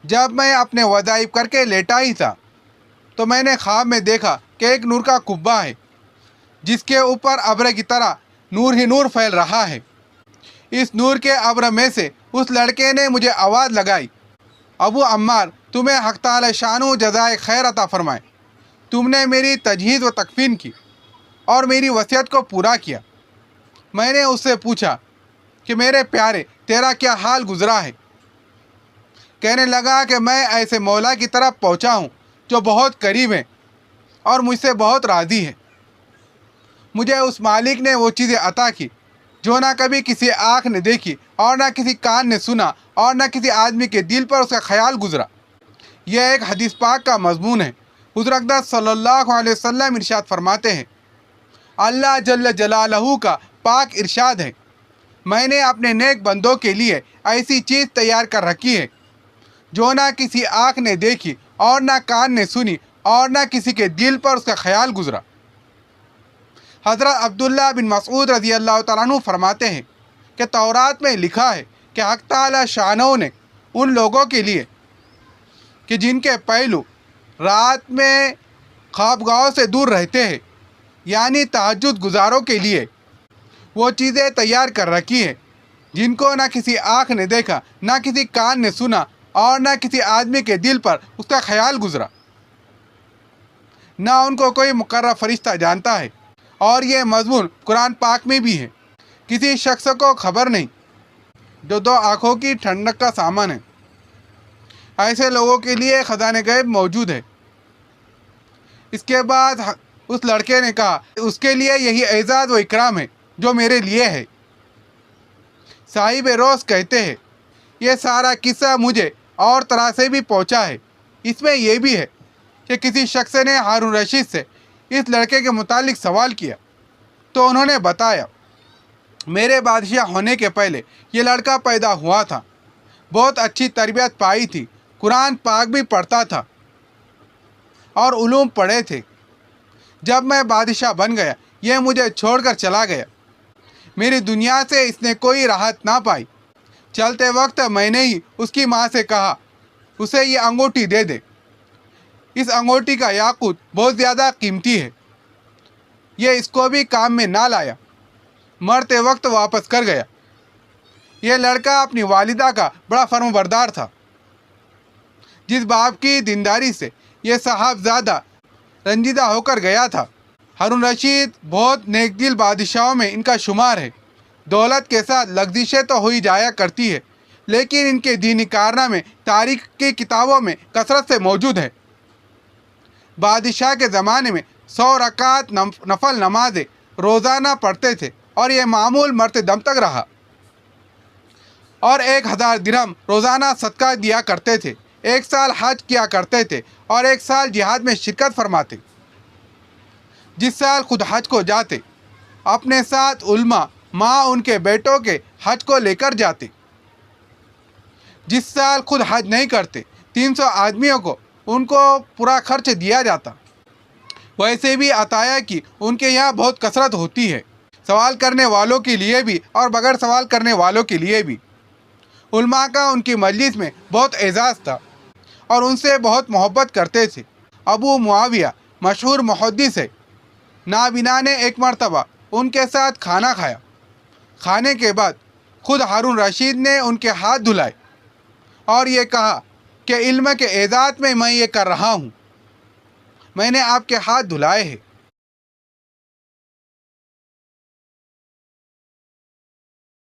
جب میں اپنے وظائف کر کے لیٹا ہی تھا تو میں نے خواب میں دیکھا کہ ایک نور کا قبہ ہے جس کے اوپر ابر کی طرح نور ہی نور پھیل رہا ہے۔ اس نور کے ابر میں سے اس لڑکے نے مجھے آواز لگائی، ابو عمار، تمہیں حق تعالی شانو جزائے خیر عطا فرمائے، تم نے میری تجہیز و تکفین کی اور میری وصیت کو پورا کیا۔ میں نے اس سے پوچھا کہ میرے پیارے، تیرا کیا حال گزرا ہے؟ کہنے لگا کہ میں ایسے مولا کی طرف پہنچا ہوں جو بہت قریب ہے اور مجھ سے بہت راضی ہے۔ مجھے اس مالک نے وہ چیزیں عطا کی جو نہ کبھی کسی آنکھ نے دیکھی اور نہ کسی کان نے سنا اور نہ کسی آدمی کے دل پر اس کا خیال گزرا۔ یہ ایک حدیث پاک کا مضمون ہے۔ حضور اقدس صلی اللہ علیہ وسلم ارشاد فرماتے ہیں، اللہ جل جلالہ کا پاک ارشاد ہے، میں نے اپنے نیک بندوں کے لیے ایسی چیز تیار کر رکھی ہے جو نہ کسی آنکھ نے دیکھی اور نہ کان نے سنی اور نہ کسی کے دل پر اس کا خیال گزرا۔ حضرت عبداللہ بن مسعود رضی اللہ تعالیٰ عنہ فرماتے ہیں کہ تورات میں لکھا ہے کہ حق تعالی شانہ نے ان لوگوں کے لیے کہ جن کے پہلو رات میں خوابگاہوں سے دور رہتے ہیں، یعنی تہجد گزاروں کے لیے وہ چیزیں تیار کر رکھی ہے جن کو نہ کسی آنکھ نے دیکھا، نہ کسی کان نے سنا اور نہ کسی آدمی کے دل پر اس کا خیال گزرا۔ نہ ان کو کوئی مقرر فرشتہ جانتا ہے، اور یہ مضمون قرآن پاک میں بھی ہے۔ کسی شخص کو خبر نہیں جو دو آنکھوں کی ٹھنڈک کا سامان ہے۔ ایسے لوگوں کے لیے خزانہ غیب موجود ہے۔ اس کے بعد اس لڑکے نے کہا، اس کے لیے یہی اعزاز و اکرام ہے جو میرے لیے ہے۔ صاحب روز کہتے ہیں، یہ سارا قصہ مجھے اور طرح سے بھی پہنچا ہے۔ اس میں یہ بھی ہے کہ کسی شخص نے ہارون رشید سے اس لڑکے کے متعلق سوال کیا تو انہوں نے بتایا، میرے بادشاہ ہونے کے پہلے یہ لڑکا پیدا ہوا تھا، بہت اچھی تربیت پائی تھی، قرآن پاک بھی پڑھتا تھا اور علوم پڑھے تھے۔ جب میں بادشاہ بن گیا یہ مجھے چھوڑ کر چلا گیا، میری دنیا سے اس نے کوئی راحت نہ پائی۔ چلتے وقت میں نے ہی اس کی ماں سے کہا اسے یہ انگوٹھی دے دے، اس انگوٹھی کا یاقوت بہت زیادہ قیمتی ہے۔ یہ اس کو بھی کام میں نہ لایا، مرتے وقت واپس کر گیا۔ یہ لڑکا اپنی والدہ کا بڑا فرمانبردار تھا، جس باپ کی دینداری سے یہ صاحبزادہ رنجیدہ ہو کر گیا تھا۔ ہارون رشید بہت نیک دل بادشاہوں میں ان کا شمار ہے۔ دولت کے ساتھ لغزشیں تو ہوئی جایا کرتی ہے، لیکن ان کے دینی کارنامے تاریخ کی کتابوں میں کثرت سے موجود ہے۔ بادشاہ کے زمانے میں 100 رکعت نفل نمازیں روزانہ پڑھتے تھے اور یہ معمول مرتے دم تک رہا، اور 1000 درہم روزانہ صدقہ دیا کرتے تھے۔ 1 سال حج کیا کرتے تھے اور 1 سال جہاد میں شرکت فرماتے۔ جس سال خود حج کو جاتے، اپنے ساتھ علماء ماں ان کے بیٹوں کے حج کو لے کر جاتے۔ جس سال خود حج نہیں کرتے، 300 آدمیوں کو ان کو پورا خرچ دیا جاتا۔ ویسے بھی عطایا کی ان کے یہاں بہت کثرت ہوتی ہے، سوال کرنے والوں کے لیے بھی اور بغیر سوال کرنے والوں کے لیے بھی۔ علماء کا ان کی مجلس میں بہت اعزاز تھا اور ان سے بہت محبت کرتے تھے۔ ابو معاویہ مشہور محدث ہے، نابینا نے ایک مرتبہ ان کے ساتھ کھانا کھایا۔ کھانے کے بعد خود ہارون رشید نے ان کے ہاتھ دھلائے اور یہ کہا کہ علم کے اعزاز میں یہ کر رہا ہوں، میں نے آپ کے ہاتھ دھلائے ہیں۔